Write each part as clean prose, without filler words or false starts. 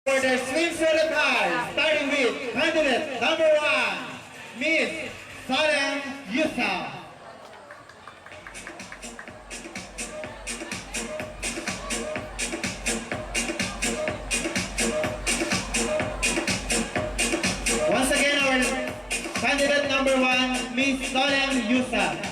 For their swimsuit attire, starting with candidate number 1, Miss Salem Yusuf. Once again, our candidate number 1, Miss Salem Yusuf.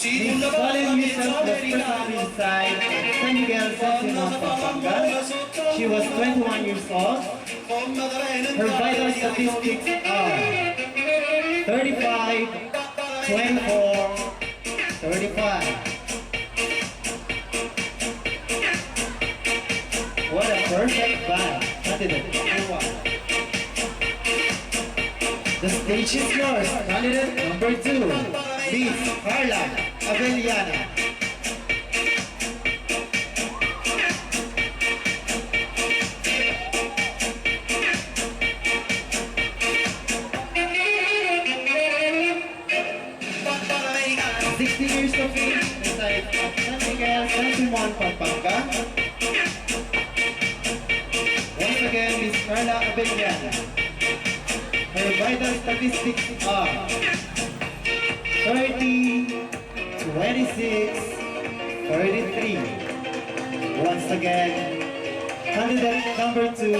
Miss Salem Yusuf was presently inside San Miguel, Pampanga. She was 21 years old. Her vital statistics are 35, 24, 35. What a perfect bag. Candidate number 1. The stage is yours. Candidate number 2, Miss Carla Avellana. Years of age, inside San Miguel, San Simon, Pampanga. Once again, Miss Carla Avellana. Her vital statistics are 30, 26, 33. Once again, candidate number 2,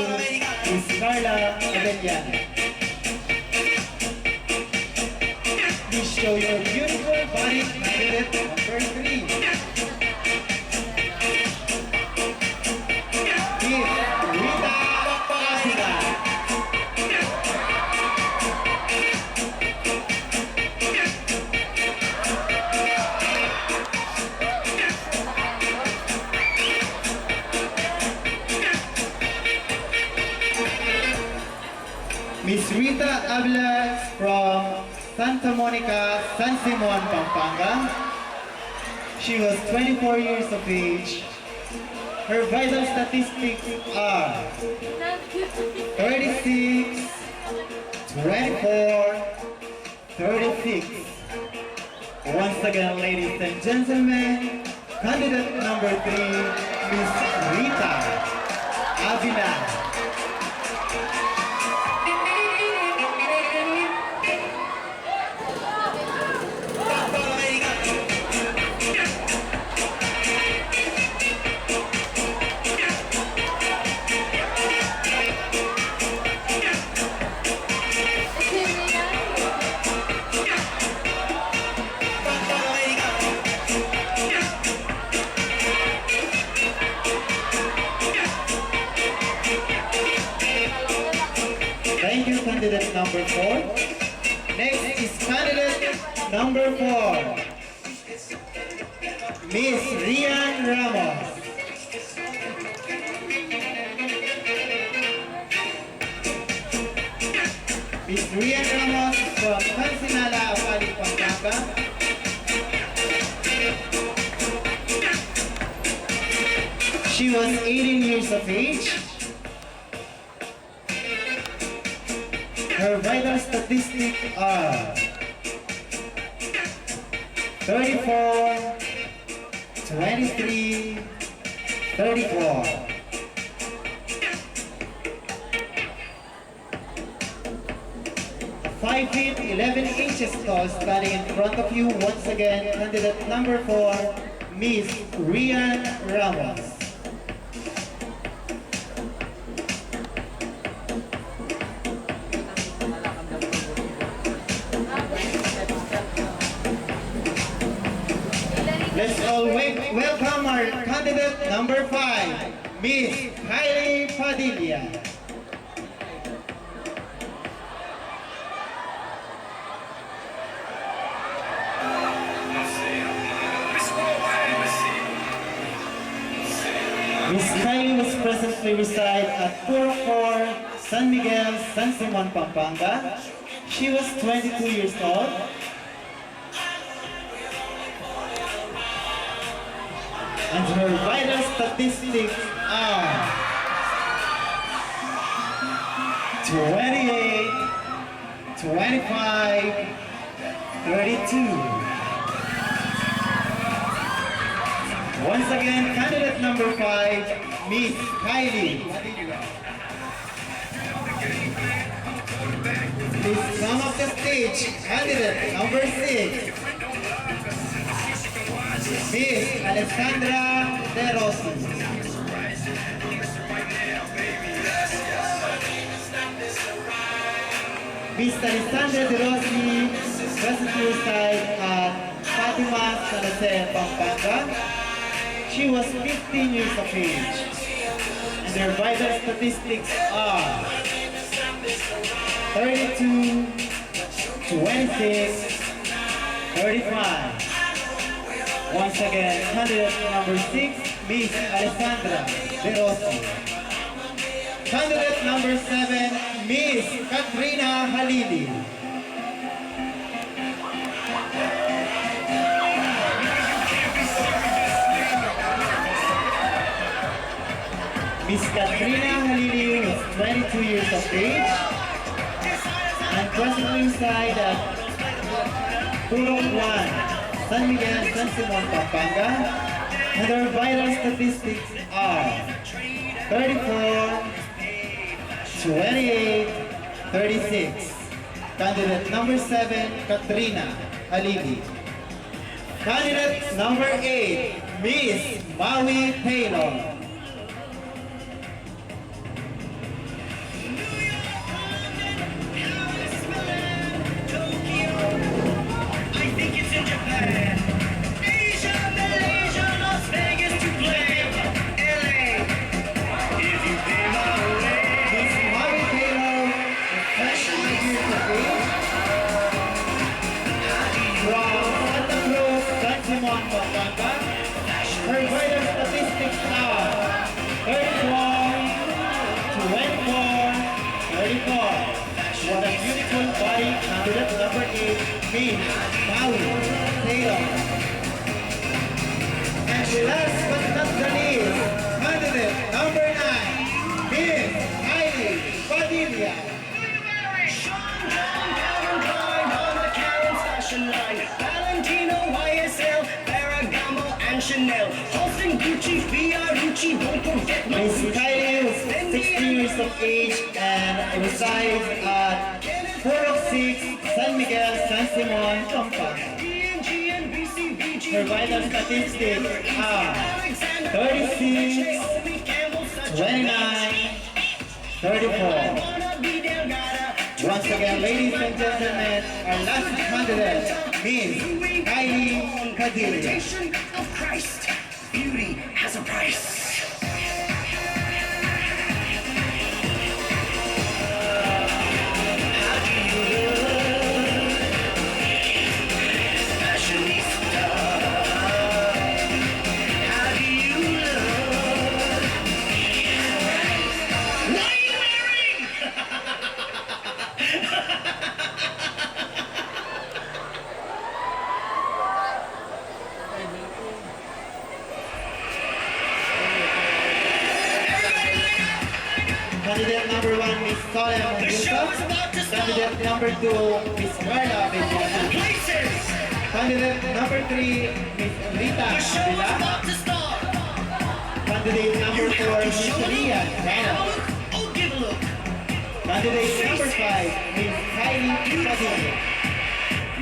Miss Carla Avellana. Please show your beautiful body, candidate number 3. Miss Rita Pasina. Miss Rita Abla from Santa Monica, San Simon, Pampanga. She was 24 years of age. Her vital statistics are 36, 24, 36. Once again, ladies and gentlemen, candidate number 3, Miss Rita Avila. Thank you, candidate number 4. Next is candidate number 4, Miss Rian Ramos. Miss Rian Ramos from Cansinala, Apali, Pampanga. She was 18 years of age. Her vital statistics are 34, 23, 34. A 5 feet 11 inches tall, standing in front of you once again, candidate number 4, Miss Rian Ramos. Let's all welcome our candidate number 5, Miss Kylie Padilla. Miss Kylie was presently reside at 404 San Miguel, San Simon, Pampanga. She was 22 years old. And her vital statistics are 28, 25, 32. Once again, candidate number 5, Miss Kylie. Please come up the stage. Candidate number 6, Miss Alessandra De Rossi. Miss Alessandra De Rossi presently resides at Fatima San Jose, Pampanga. She was 15 years of age, and their vital statistics are 32, 26, 35. Once again, candidate number 6, Miss Alessandra De Rossi. Candidate number 7, Miss Katrina Halili. Miss Katrina Halili was 22 years of age and presently resides at Purok 1, San Miguel, San Simon, Pampanga, and her vital statistics are 34, 28, 36. Candidate number 7, Katrina Halili. Candidate number 8, Miss Maui Taylor. Her vital statistics are 34, 24, 34. What a beautiful body. Candidate number 8, Miss Maui Taylor. And last but not the least, candidate number 9, Miss Kylie Padilla. Valentino, YSL, Ferragamo, and Chanel. Halston, Gucci, Fiorucci, don't forget my Miss Kylie was 16 years of age and resides at 406 San Miguel, San Simon, Pampanga. Her vital statistics are 36, 29, 34. Once again, ladies and gentlemen, our last candidate, Miss Kylie Padilla. Of Christ, beauty has a price. How do you look, fashionista? How do you look? What are you wearing? Candidate number 1, Miss Solemn Mendoza. Candidate number 2, Miss Carla Benjamin. Places! Candidate number 3, Miss Rita The show is Avila. about to start! Candidate number 4, Miss Ria Rana. Oh, give a look! Candidate number 5, Miss Kylie Padilla.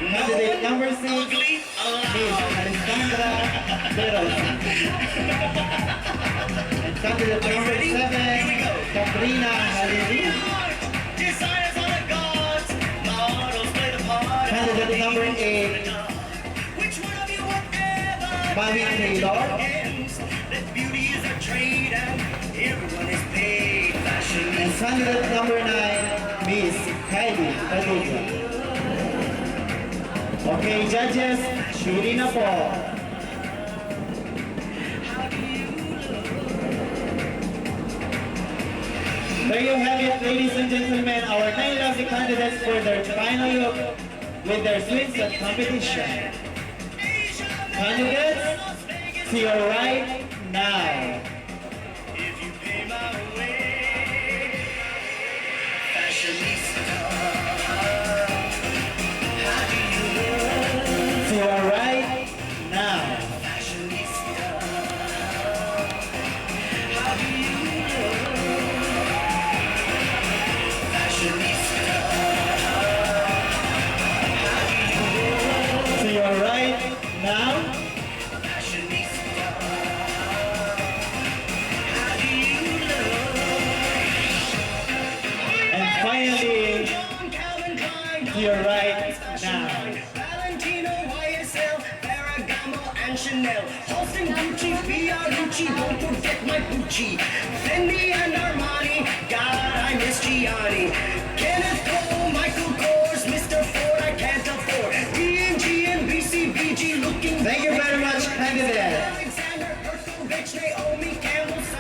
Candidate number 6, Ugly, Miss Alessandra De Rossi. And candidate number 7, Katrina Halili. Desires are the gods, models play the part. Candidate number 8, Which one of you would ever Maui Taylor. that beauty is a trade and everyone is paid fashion? And candidate number 9, Miss Kylie Padilla. Okay, judges, shuri na po. There you have it, ladies and gentlemen, our 9 lovely candidates for their final look with their swimsuit competition. Candidates, To your right now. If you pay my way, fashionista. How do you look, To your right now. fashionista? How do you look, fashionista? How do you look, To your right now. fashionista? How do you look? And finally, Calvin Klein, to your right now. Valentino, YSL, Ferragamo, and Chanel. Halston, Gucci, Fiorucci, don't forget my Gucci. Fendi and Armani, God, I miss Gianni. Kenneth Cole, Michael Kors, Mr. Ford, I can't afford. D&G and BCBG looking. Thank you very much, Candidate. Alexander, Herkovich, Naomi,